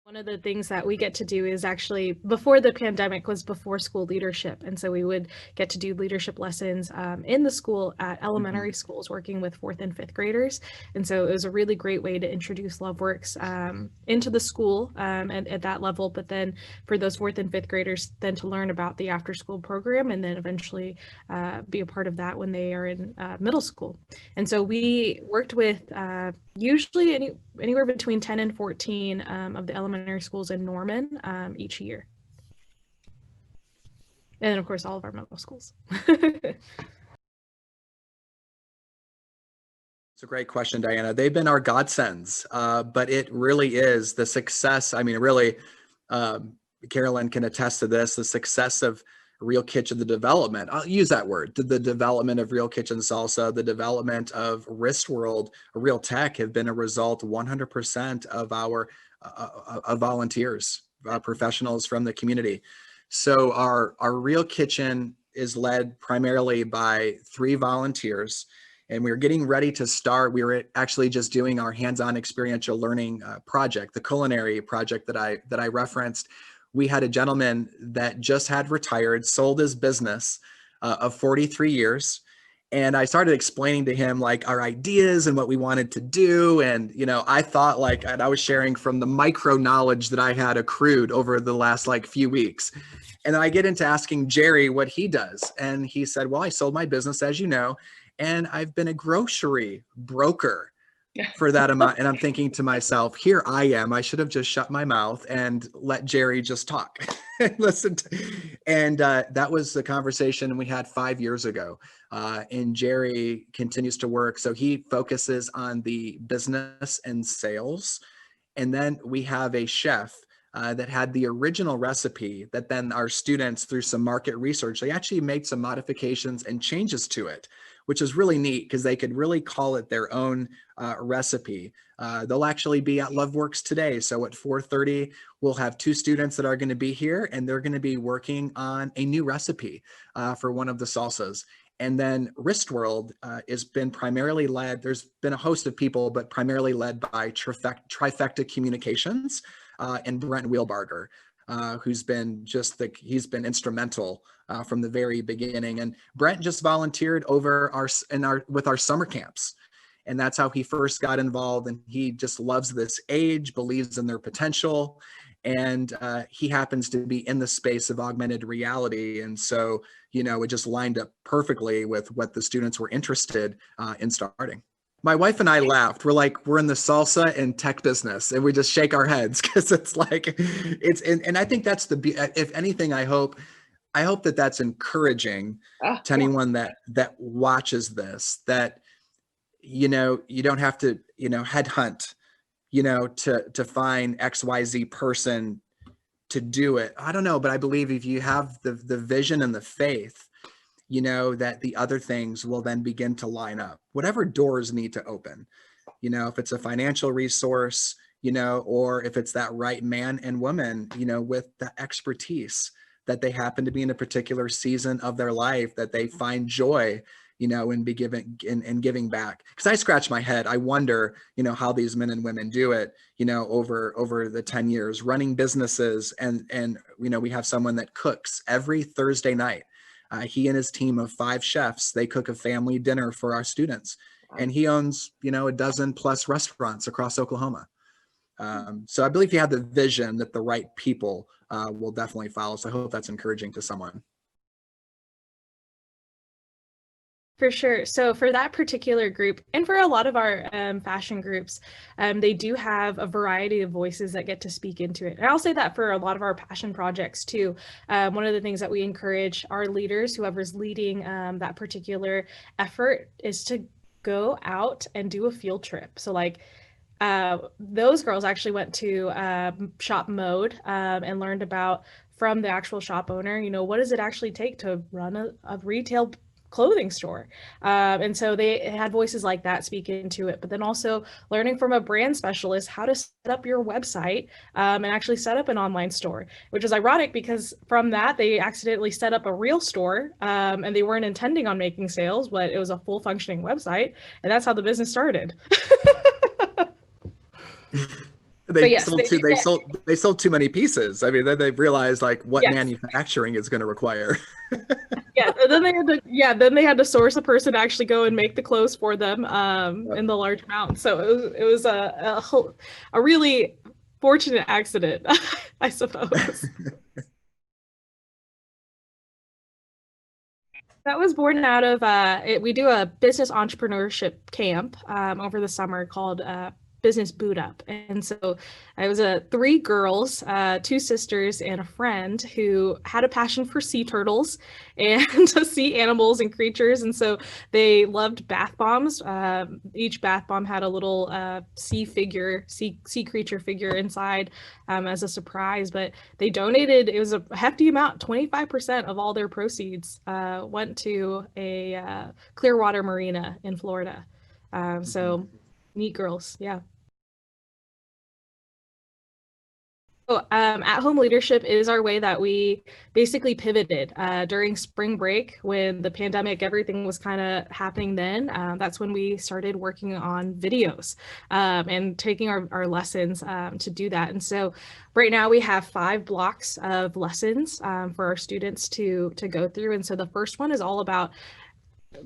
One of the things that we get to do is actually, before the pandemic, was before school leadership. And so we would get to do leadership lessons in the school at elementary schools, working with fourth and fifth graders. And so it was a really great way to introduce Loveworks into the school at that level. But then for those fourth and fifth graders, then to learn about the after school program and then eventually be a part of that when they are in middle school. And so we worked with usually anywhere between 10 and 14 of the elementary schools in Norman each year. And of course, all of our middle schools. It's a great question, Diana. They've been our godsends, but it really is the success. I mean, really, Carolyn can attest to this, the success of Real Kitchen, the development, I'll use that word, the development of Real Kitchen Salsa, the development of Wrist World, Real Tech have been a result 100% of our volunteers, professionals from the community. So our Real Kitchen is led primarily by 3 volunteers, and we were getting ready to start. We were actually just doing our hands-on experiential learning project, the culinary project that I referenced. We had a gentleman that just had retired, sold his business of 43 years. And I started explaining to him like our ideas and what we wanted to do. And, you know, I thought like, and I was sharing from the micro knowledge that I had accrued over the last like few weeks. And then I get into asking Jerry what he does. And he said, well, I sold my business, as you know, and I've been a grocery broker for that amount. And I'm thinking to myself, here I am. I should have just shut my mouth and let Jerry just talk and listen and that was the conversation we had 5 years ago. And Jerry continues to work. So he focuses on the business and sales. And then we have a chef that had the original recipe that then our students, through some market research, they actually made some modifications and changes to it, which is really neat because they could really call it their own recipe. They'll actually be at Loveworks today. So at 4:30, we'll have 2 students that are going to be here, and they're going to be working on a new recipe for one of the salsas. And then Wrist World has been primarily led, there's been a host of people, but primarily led by Trifecta Communications and Brent Wheelbarger, who's been he's been instrumental from the very beginning. And Brent just volunteered over with our summer camps. And that's how he first got involved. And he just loves this age, believes in their potential. And he happens to be in the space of augmented reality. And so, you know, it just lined up perfectly with what the students were interested in starting. My wife and I laughed. We're like, we're in the salsa and tech business, and we just shake our heads because it's like, and I think that's if anything, I hope that that's encouraging to anyone that watches this, that, you know, you don't have to, you know, headhunt, you know, to find XYZ person to do it. I don't know, but I believe if you have the vision and the faith, you know, that the other things will then begin to line up. Whatever doors need to open, you know, if it's a financial resource, you know, or if it's that right man and woman, you know, with the expertise that they happen to be in a particular season of their life, that they find joy, you know, in giving back. Because I scratch my head. I wonder, you know, how these men and women do it, you know, over the 10 years running businesses. And, you know, we have someone that cooks every Thursday night. He and his team of 5 chefs, they cook a family dinner for our students. And he owns, you know, a dozen plus restaurants across Oklahoma. So I believe you have the vision that the right people will definitely follow. So I hope that's encouraging to someone. For sure. So for that particular group, and for a lot of our fashion groups, they do have a variety of voices that get to speak into it. And I'll say that for a lot of our passion projects too. One of the things that we encourage our leaders, whoever's leading that particular effort, is to go out and do a field trip. So like those girls actually went to Shop Mode and learned about from the actual shop owner, you know, what does it actually take to run a retail clothing store. And so they had voices like that speak into it, but then also learning from a brand specialist how to set up your website and actually set up an online store, which is ironic because from that they accidentally set up a real store and they weren't intending on making sales, but it was a full functioning website. And that's how the business started. But They yes, sold they too do they get, sold they sold too many pieces. I mean, then they realized like what yes. manufacturing is going to require. Yeah, and then they had to source a person to actually go and make the clothes for them Yep. in the large amount. So it was a really fortunate accident, I suppose. That was born out of we do a business entrepreneurship camp over the summer called Business Boot Up, and so I was three girls, two sisters, and a friend who had a passion for sea turtles and sea animals and creatures, and so they loved bath bombs. Each bath bomb had a little sea creature figure inside as a surprise, but they donated, it was a hefty amount, 25% of all their proceeds went to a Clearwater marina in Florida. Mhm. So neat girls, yeah. So, at-home leadership is our way that we basically pivoted during spring break when the pandemic, everything was kind of happening then. That's when we started working on videos and taking our lessons to do that. And so right now we have 5 blocks of lessons for our students to go through. And so the first one is all about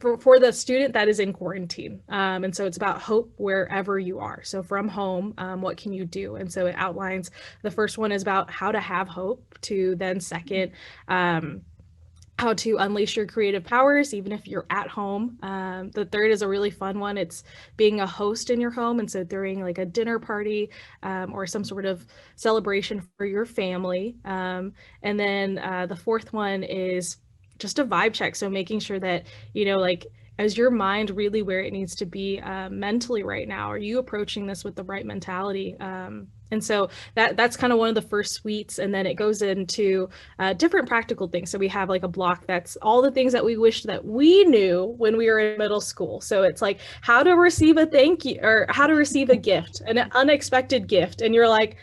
for the student that is in quarantine. And so it's about hope wherever you are. So from home, what can you do? And so it outlines, the first one is about how to have hope, to then second, how to unleash your creative powers, even if you're at home. The third is a really fun one. It's being a host in your home. And so during like a dinner party or some sort of celebration for your family. And then the fourth one is just a vibe check. So making sure that, like, is your mind really where it needs to be mentally right now? Are you approaching this with the right mentality? And so that's kind of one of the first suites, and then it goes into different practical things. So we have like a block that's all the things that we wish that we knew when we were in middle school. So it's like how to receive a thank you or how to receive a gift, an unexpected gift, and you're like,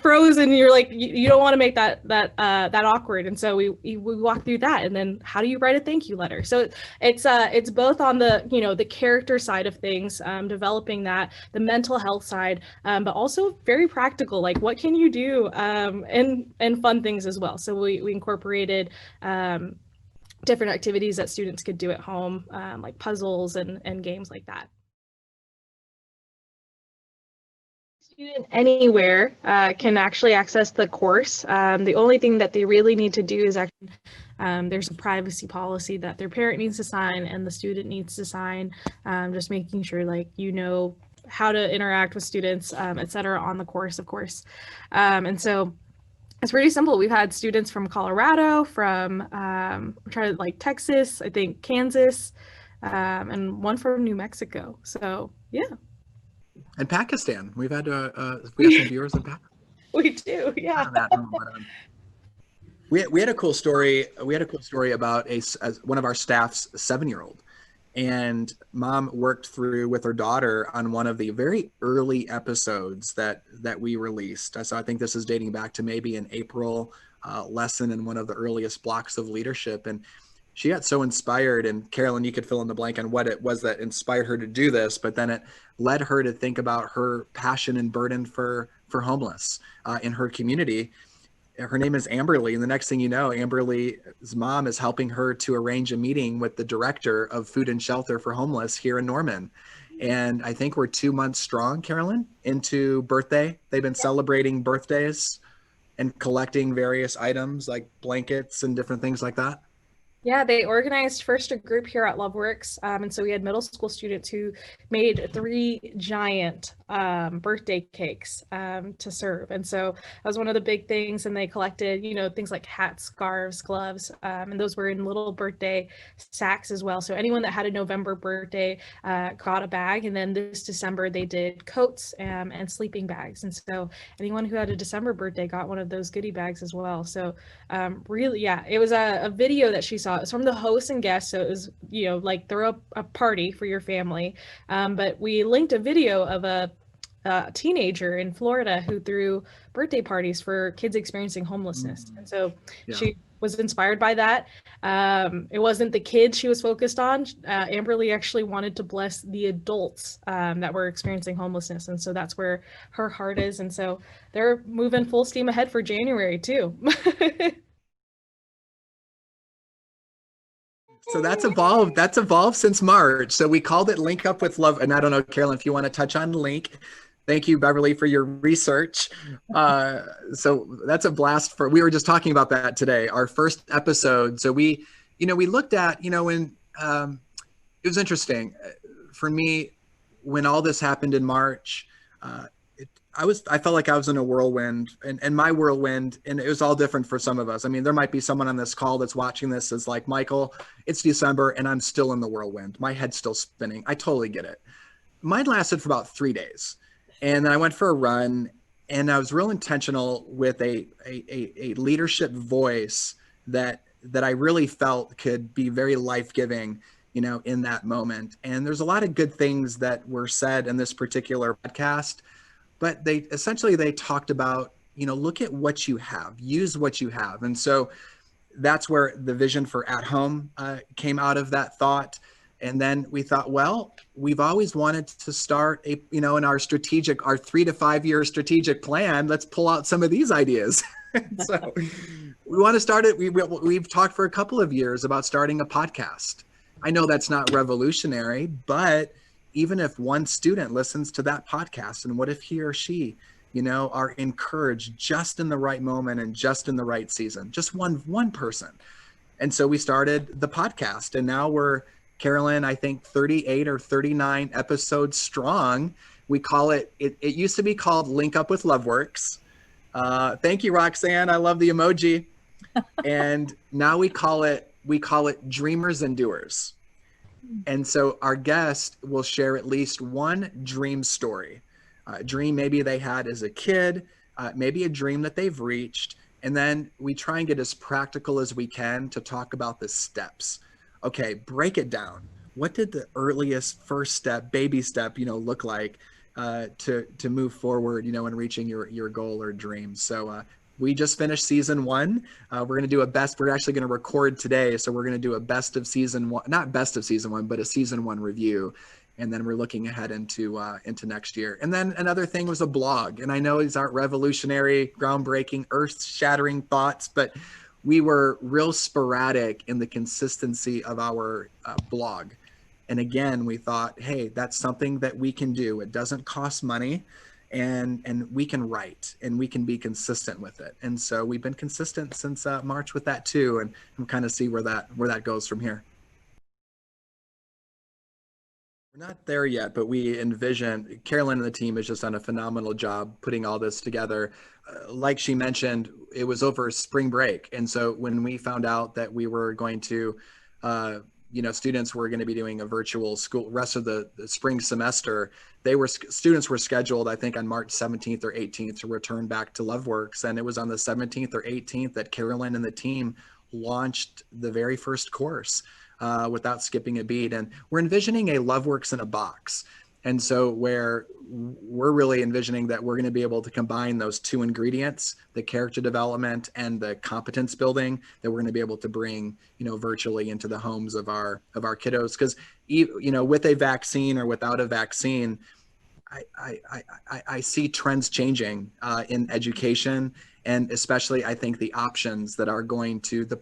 frozen. You're like, you don't want to make that awkward, and so we walk through that, and then how do you write a thank you letter? So it's both on the the character side of things, developing that, the mental health side, but also very practical, like what can you do, and fun things as well. So we incorporated different activities that students could do at home, like puzzles and games like that. Student anywhere can actually access the course. The only thing that they really need to do is actually there's a privacy policy that their parent needs to sign and the student needs to sign, just making sure like how to interact with students, et cetera, on the course, of course. And so it's pretty simple. We've had students from Colorado, from Texas, I think Kansas, and one from New Mexico. So yeah. And Pakistan, we got some viewers in Pakistan. We do, yeah. We had a cool story. We had a cool story about one of our staff's 7-year-old, and mom worked through with her daughter on one of the very early episodes that we released. So I think this is dating back to maybe an April lesson in one of the earliest blocks of leadership, and she got so inspired. And Carolyn, you could fill in the blank on what it was that inspired her to do this, but then it led her to think about her passion and burden for homeless in her community. Her name is Amberly, and the next thing you know, Amberly's mom is helping her to arrange a meeting with the director of food and shelter for homeless here in Norman. And I think we're 2 months strong, Carolyn, into birthday. They've been celebrating birthdays and collecting various items like blankets and different things like that. Yeah, they organized first a group here at Loveworks. And so we had middle school students who made 3 giant birthday cakes to serve. And so that was one of the big things. And they collected, things like hats, scarves, gloves. And those were in little birthday sacks as well. So anyone that had a November birthday got a bag. And then this December, they did coats and sleeping bags. And so anyone who had a December birthday got one of those goodie bags as well. So really, yeah, it was a video that she saw. It was from the host and guests, so it was like throw a party for your family, but we linked a video of a teenager in Florida who threw birthday parties for kids experiencing homelessness. And so Yeah. was inspired by that. It wasn't the kids she was focused on. Amberly actually wanted to bless the adults that were experiencing homelessness. And so that's where her heart is. And so they're moving full steam ahead for January too. So that's evolved. That's evolved since March. So we called it Link Up with Love. And I don't know, Carolyn, if you want to touch on Link. Thank you, Beverly, for your research. So that's a blast for, we were just talking about that today, our first episode. So we looked at, when it was interesting for me, when all this happened in March, I felt like I was in a whirlwind, and my whirlwind, and it was all different for some of us. I mean, there might be someone on this call that's watching this is like, Michael, it's December and I'm still in the whirlwind. My head's still spinning. I totally get it. Mine lasted for about 3 days. And then I went for a run, and I was real intentional with a leadership voice that I really felt could be very life-giving, in that moment. And there's a lot of good things that were said in this particular podcast, but they talked about, look at what you have, use what you have. And so that's where the vision for At Home came out of that thought. And then we thought, well, we've always wanted to start in our 3 to 5 year strategic plan, let's pull out some of these ideas. So we want to start it. We've talked for a couple of years about starting a podcast. I know that's not revolutionary, but even if one student listens to that podcast, and what if he or she, are encouraged just in the right moment and just in the right season, just one person. And so we started the podcast, and now we're, Carolyn, I think 38 or 39 episodes strong. We call it used to be called Link Up with Loveworks. Thank you, Roxanne. I love the emoji. And now we call it Dreamers and Doers. And so our guest will share at least one dream story, dream maybe they had as a kid, maybe a dream that they've reached. And then we try and get as practical as we can to talk about the steps. Okay, break it down. What did the earliest first step, baby step, look like to move forward, in reaching your goal or dream? So we just finished season 1. We're going to do we're actually going to record today. So we're going to do a best of season 1, not best of season 1, but a season 1 review. And then we're looking ahead into next year. And then another thing was a blog. And I know these aren't revolutionary, groundbreaking, earth-shattering thoughts, but we were real sporadic in the consistency of our blog. And again, we thought, hey, that's something that we can do. It doesn't cost money. And we can write, and we can be consistent with it. And so we've been consistent since March with that too, and we'll kind of see where that goes from here. We're not there yet, but we envision, Carolyn and the team has just done a phenomenal job putting all this together. Like she mentioned, it was over spring break. And so when we found out that we were going to, students were going to be doing a virtual school rest of the spring semester, students were scheduled, I think, on March 17th or 18th to return back to Loveworks. And it was on the 17th or 18th that Carolyn and the team launched the very first course without skipping a beat. And we're envisioning a Loveworks in a box. And so where we're really envisioning that we're going to be able to combine those two ingredients, the character development and the competence building, that we're going to be able to bring, virtually into the homes of our kiddos. Because, with a vaccine or without a vaccine, I see trends changing in education, and especially I think the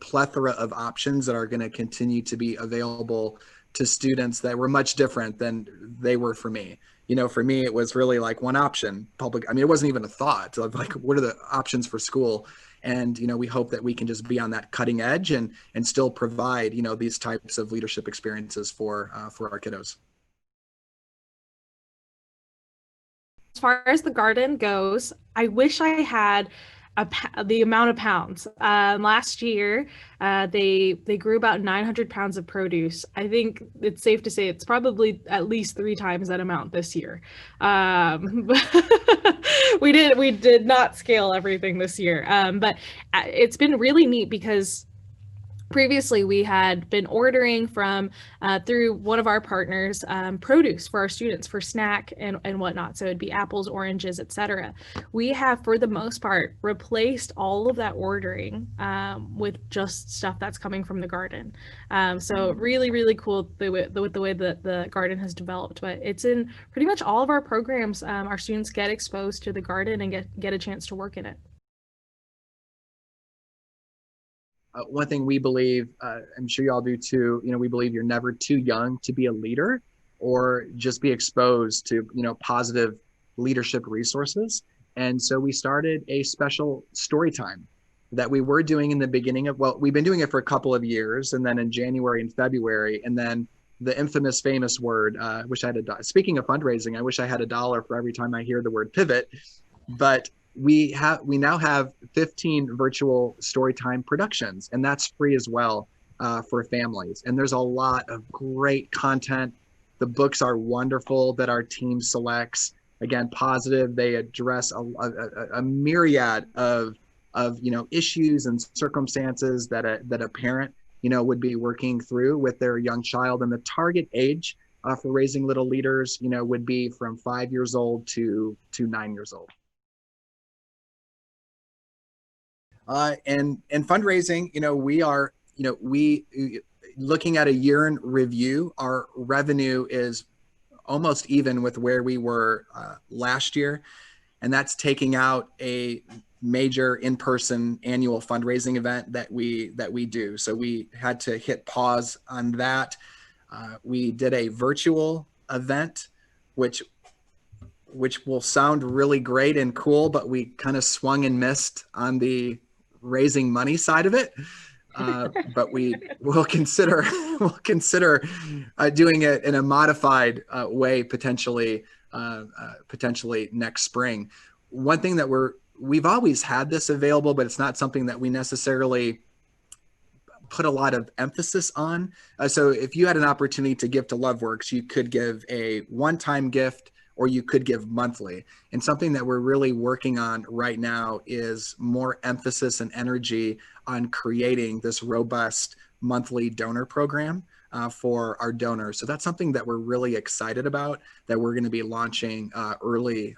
plethora of options that are going to continue to be available to students that were much different than they were for me. For me, it was really like one option, public. I mean, it wasn't even a thought of like, what are the options for school? And, we hope that we can just be on that cutting edge and still provide, these types of leadership experiences for our kiddos. As far as the garden goes, I wish I had the amount of pounds. Last year, they grew about 900 pounds of produce. I think it's safe to say it's probably at least 3 times that amount this year. We did not scale everything this year, but it's been really neat because Previously, we had been ordering from through one of our partners produce for our students for snack and whatnot. So it'd be apples, oranges, etc. We have, for the most part, replaced all of that ordering with just stuff that's coming from the garden. So really, really cool with the way that the garden has developed. But it's in pretty much all of our programs. Our students get exposed to the garden and get a chance to work in it. One thing we believe, I'm sure you all do too, we believe you're never too young to be a leader or just be exposed to, positive leadership resources. And so we started a special story time that we were doing in the beginning of, well, we've been doing it for a couple of years, and then in January and February, and then the infamous famous word, speaking of fundraising, I wish I had $1 for every time I hear the word pivot, but we now have 15 virtual storytime productions, and that's free as well for families. And there's a lot of great content. The books are wonderful that our team selects. Again, positive. They address a myriad of issues and circumstances that a parent would be working through with their young child. And the target age for Raising Little Leaders would be from 5 years old to 9 years old. And fundraising, we looking at a year in review, our revenue is almost even with where we were last year. And that's taking out a major in-person annual fundraising event that we do. So we had to hit pause on that. We did a virtual event, which will sound really great and cool, but we kind of swung and missed on the raising money side of it. But we'll consider doing it in a modified way potentially next spring. One thing that we've always had this available, but it's not something that we necessarily put a lot of emphasis on. So if you had an opportunity to give to Loveworks, you could give a one-time gift, or you could give monthly. And something that we're really working on right now is more emphasis and energy on creating this robust monthly donor program for our donors. So that's something that we're really excited about, that we're going to be launching early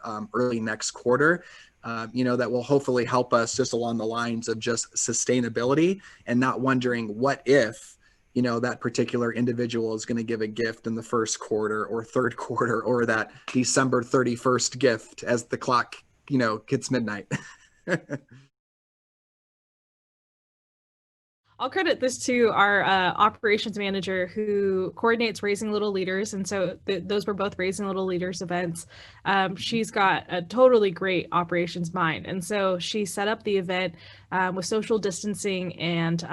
next quarter. That will hopefully help us just along the lines of just sustainability and not wondering what if that particular individual is going to give a gift in the first quarter or third quarter, or that December 31st gift as the clock, hits midnight. I'll credit this to our operations manager who coordinates Raising Little Leaders. And so those were both Raising Little Leaders events. She's got a totally great operations mind. And so she set up the event with social distancing and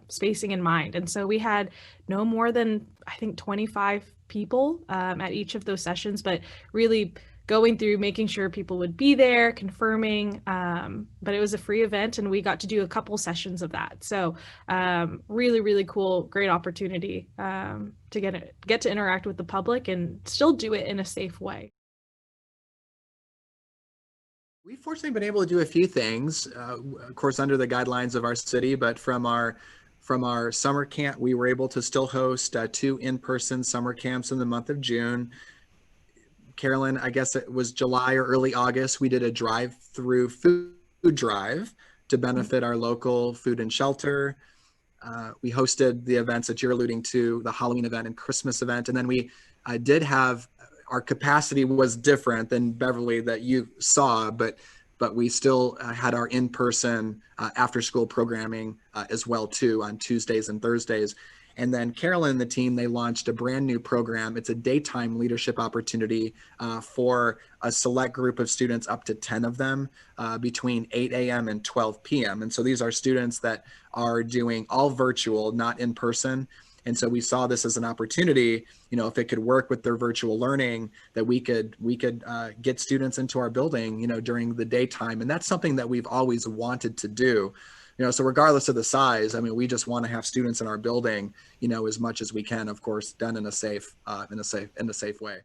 spacing in mind. And so we had no more than, I think, 25 people at each of those sessions, but really going through making sure people would be there, confirming, but it was a free event and we got to do a couple sessions of that. So really, really cool, great opportunity to get to interact with the public and still do it in a safe way. We've fortunately been able to do a few things, of course, under the guidelines of our city, but from our summer camp, we were able to still host 2 in-person summer camps in the month of June. Carolyn, I guess it was July or early August, we did a drive-through food drive to benefit our local food and shelter. We hosted the events that you're alluding to, the Halloween event and Christmas event. And then we did have, our capacity was different than Beverly that you saw, but we still had our in-person after-school programming as well too on Tuesdays and Thursdays. And then Carolyn and the team, they launched a brand new program. It's a daytime leadership opportunity for a select group of students, up to 10 of them, between 8 a.m. and 12 p.m. And so these are students that are doing all virtual, not in person. And so we saw this as an opportunity, if it could work with their virtual learning, that we could get students into our building, during the daytime. And that's something that we've always wanted to do. So regardless of the size, I mean, we just want to have students in our building, as much as we can, of course, done in a safe way.